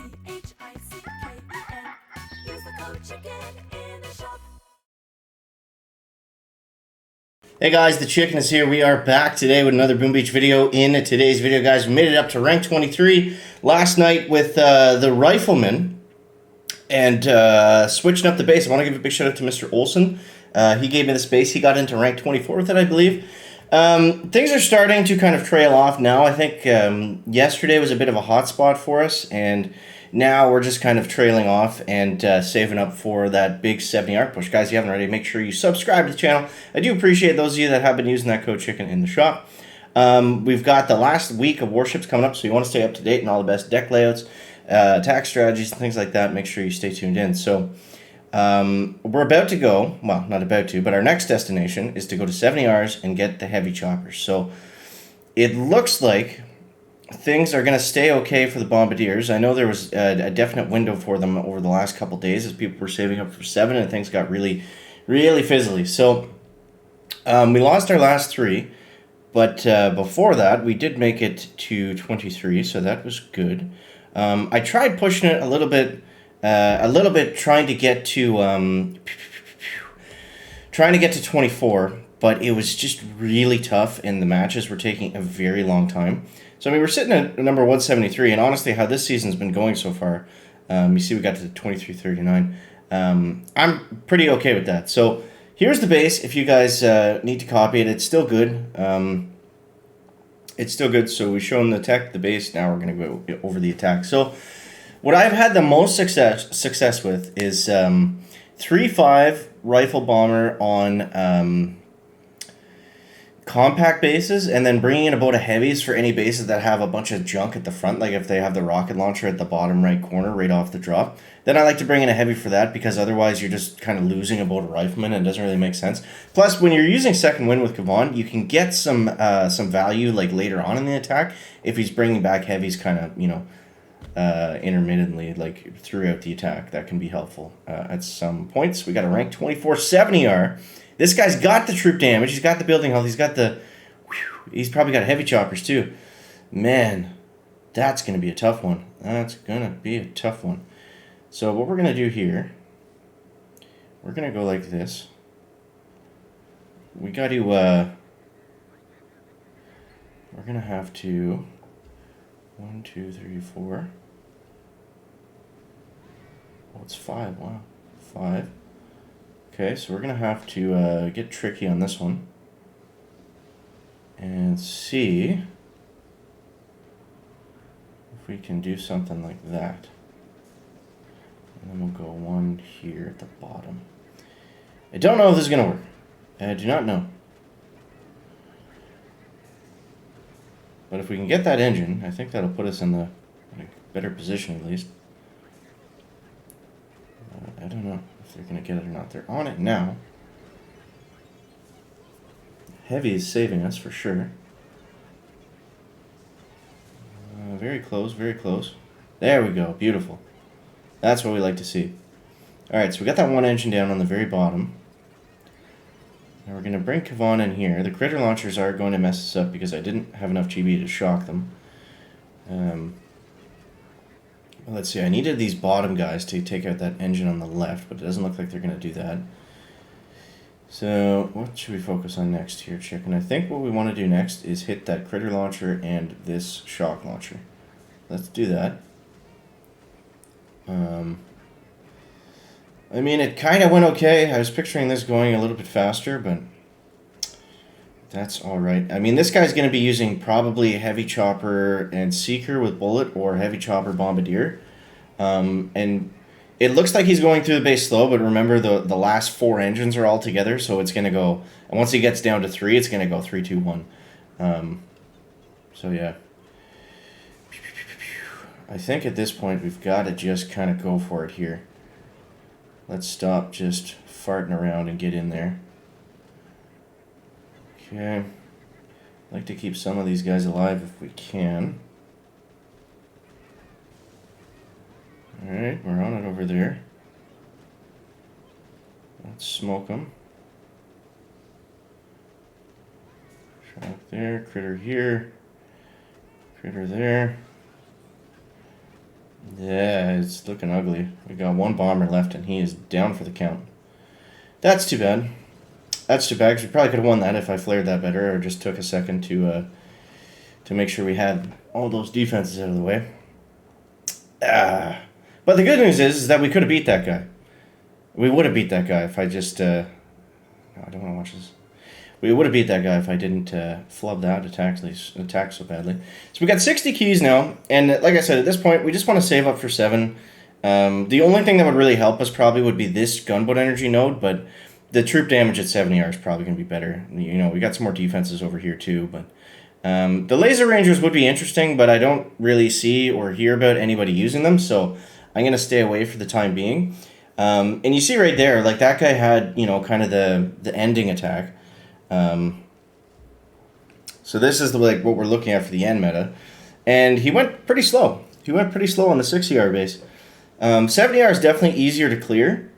Use the code CHICKEN in the shop. Hey guys, the Chicken is here. We are back today with another Boom Beach video. In today's video, guys, we made it up to rank 23 last night with the Rifleman and switching up the base. I want to give a big shout out to Mr. Olson. He gave me this base. He got into rank 24 with it, I believe. Things are starting to kind of trail off now. I think yesterday was a bit of a hot spot for us, and now we're just kind of trailing off and saving up for that big 70 arc push. Guys, if you haven't already, make sure you subscribe to the channel. I do appreciate those of you that have been using that code CHICKEN in the shop. We've got the last week of Warships coming up, so you want to stay up to date on all the best deck layouts, attack strategies, and things like that. Make sure you stay tuned in. So we're about to go, well, not about to, but our next destination is to go to 70 Rs and get the heavy choppers. So it looks like things are going to stay okay for the Bombardiers. I know there was a definite window for them over the last couple days as people were saving up for 7 and things got really, really fizzly. So we lost our last 3, but before that we did make it to 23, so that was good. I tried pushing it a little bit, trying to get to 24, but it was just really tough, and the matches were taking a very long time. So, I mean, we're sitting at number 173, and honestly, how this season's been going so far, you see we got to 2339. I'm pretty okay with that. So, here's the base. If you guys need to copy it, it's still good. It's still good. So, we've shown the tech, the base. Now we're going to go over the attack. So, what I've had the most success with is 3.5 rifle bomber on compact bases, and then bringing in a boat of heavies for any bases that have a bunch of junk at the front, like if they have the rocket launcher at the bottom right corner right off the drop. Then I like to bring in a heavy for that, because otherwise you're just kind of losing a boat of riflemen and it doesn't really make sense. Plus, when you're using second wind with Kavon, you can get some value like later on in the attack if he's bringing back heavies kind of, you know, intermittently, like throughout the attack. That can be helpful at some points. We got a rank 24 70R. This guy's got the troop damage. He's got the building health. He's got the... He's probably got heavy choppers, too. Man, that's going to be a tough one. That's going to be a tough one. So what we're going to do here... We're going to go like this. We got to... We're going to have to... 1, 2, 3, 4... Oh, it's 5. Wow. 5... Okay, so we're going to have to get tricky on this one and see if we can do something like that. And then we'll go 1 here at the bottom. I don't know if this is going to work. I do not know. But if we can get that engine, I think that'll put us in a better position at least. I don't know if they're going to get it or not. They're on it now. Heavy is saving us for sure. Very close, very close. There we go. Beautiful. That's what we like to see. Alright, so we got that one engine down on the very bottom. Now we're going to bring Kavon in here. The critter launchers are going to mess us up because I didn't have enough GB to shock them. Let's see, I needed these bottom guys to take out that engine on the left, but it doesn't look like they're going to do that. So, what should we focus on next here, Chicken? I think what we want to do next is hit that critter launcher and this shock launcher. Let's do that. I mean, it kind of went okay. I was picturing this going a little bit faster, but that's alright. I mean, this guy's going to be using probably heavy chopper and seeker with bullet, or heavy chopper bombardier. And it looks like he's going through the base slow, but remember the last 4 engines are all together, so it's going to go... And once he gets down to 3, it's going to go 3, 2, 1. So yeah. I think at this point we've got to just kind of go for it here. Let's stop just farting around and get in there. Okay. I'd like to keep some of these guys alive if we can. Alright, we're on it over there. Let's smoke them. Shot there, critter here, critter there. Yeah, it's looking ugly. We got one bomber left, and he is down for the count. That's too bad. That's too bad, because we probably could have won that if I flared that better, or just took a second to make sure we had all those defenses out of the way. But the good news is that we could have beat that guy. We would have beat that guy if I just... no, I don't want to watch this. We would have beat that guy if I didn't flub that attack so badly. So we got 60 keys now, and like I said, at this point, we just want to save up for 7. The only thing that would really help us probably would be this gunboat energy node, but the troop damage at 70R is probably going to be better. You know, we got some more defenses over here too, but the laser rangers would be interesting, but I don't really see or hear about anybody using them, so I'm going to stay away for the time being. And you see right there, like that guy had, you know, kind of the ending attack. So this is like what we're looking at for the end meta, and he went pretty slow. He went pretty slow on the 60R base. 70R is definitely easier to clear,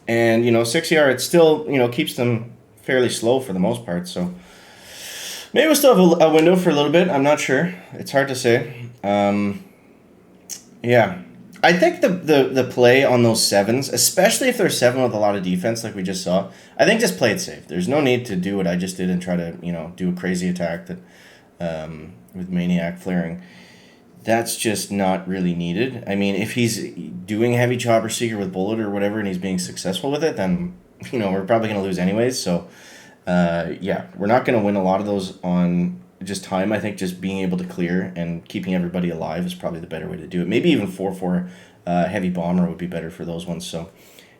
and you know 60R it still keeps them fairly slow for the most part. So maybe we'll still have a window for a little bit. I'm not sure. It's hard to say. Yeah. I think the play on those 7s, especially if they're 7 with a lot of defense like we just saw, I think just play it safe. There's no need to do what I just did and try to, do a crazy attack that with Maniac flaring. That's just not really needed. I mean, if he's doing heavy chopper seeker with bullet or whatever and he's being successful with it, then, we're probably going to lose anyways. So, yeah, we're not going to win a lot of those on just time. I think just being able to clear and keeping everybody alive is probably the better way to do it. Maybe even 4-4 heavy bomber would be better for those ones. So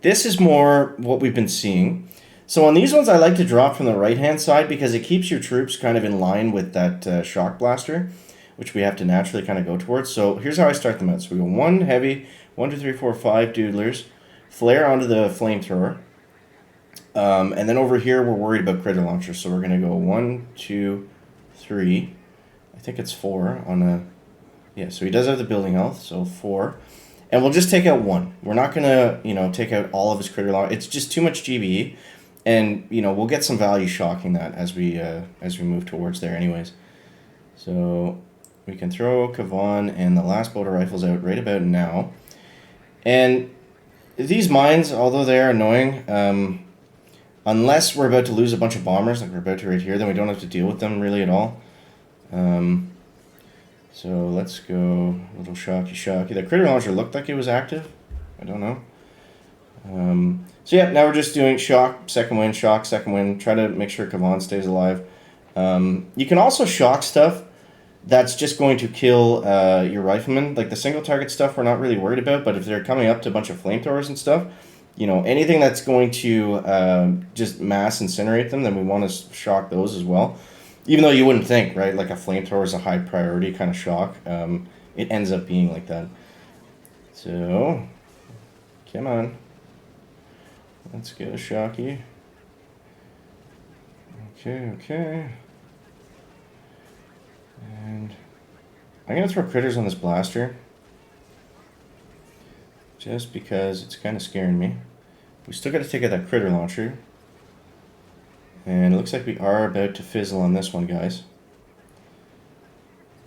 this is more what we've been seeing. So on these ones, I like to drop from the right-hand side because it keeps your troops kind of in line with that shock blaster, which we have to naturally kind of go towards. So here's how I start them out. So we go 1 heavy, 1, 2, 3, 4, 5 doodlers, flare onto the flamethrower. And then over here, we're worried about critter launchers. So we're going to go 1, 2, 3. I think it's 4 on a... Yeah, so he does have the building health, so 4. And we'll just take out 1. We're not going to, take out all of his critter launch. It's just too much GBE. And, we'll get some value shocking that as we move towards there anyways. So we can throw Kavan and the last boat of rifles out right about now. And these mines, although they are annoying, unless we're about to lose a bunch of bombers like we're about to right here, then we don't have to deal with them really at all. So let's go a little shocky. The critter launcher looked like it was active. I don't know. So yeah, now we're just doing shock, second wind, try to make sure Kavan stays alive. You can also shock stuff that's just going to kill your riflemen. Like the single target stuff we're not really worried about, but if they're coming up to a bunch of flamethrowers and stuff, anything that's going to just mass incinerate them, then we want to shock those as well. Even though you wouldn't think, right? Like a flamethrower is a high priority kind of shock. It ends up being like that. So, come on. Let's get a shocky. Okay. And I'm going to throw critters on this blaster. Just because it's kind of scaring me. We still got to take out that critter launcher. And it looks like we are about to fizzle on this one, guys.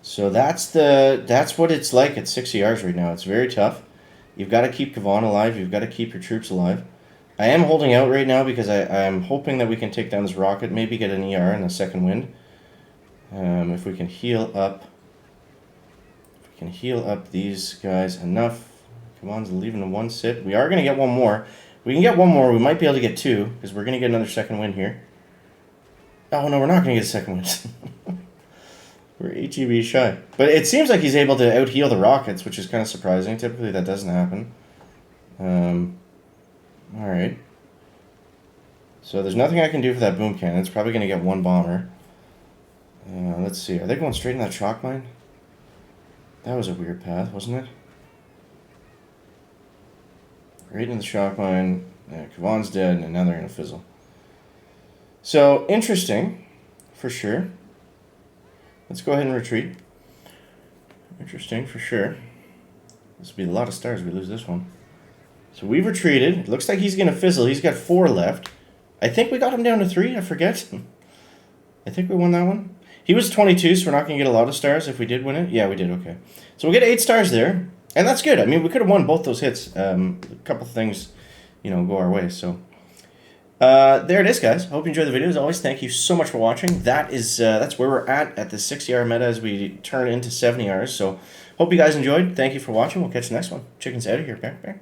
So that's what it's like at 60 Rs right now. It's very tough. You've got to keep Kavan alive. You've got to keep your troops alive. I am holding out right now because I'm hoping that we can take down this rocket, maybe get an ER in the second wind. If we can heal up. If we can heal up these guys enough. Kavan's leaving the 1 sit. We are going to get one more. We can get one more. We might be able to get 2 because we're going to get another second wind here. Oh, no, we're not going to get a second wind. We're HEB shy. But it seems like he's able to out-heal the rockets, which is kind of surprising. Typically, that doesn't happen. Alright. So there's nothing I can do for that boom cannon. It's probably going to get 1 bomber. Let's see. Are they going straight in that shock mine? That was a weird path, wasn't it? Right in the shock mine. Yeah, Kavan's dead, and now they're going to fizzle. So, interesting, for sure. Let's go ahead and retreat. Interesting, for sure. This will be a lot of stars if we lose this one. So we've retreated. It looks like he's going to fizzle. He's got 4 left. I think we got him down to 3. I forget. I think we won that one. He was 22, so we're not going to get a lot of stars if we did win it. Yeah, we did. Okay. So we'll get 8 stars there. And that's good. I mean, we could have won both those hits. A couple things, go our way. So there it is, guys. Hope you enjoyed the video. As always, thank you so much for watching. That's where we're at the 60R meta as we turn into 70Rs. So hope you guys enjoyed. Thank you for watching. We'll catch you next one. Chicken's out of here. Bear.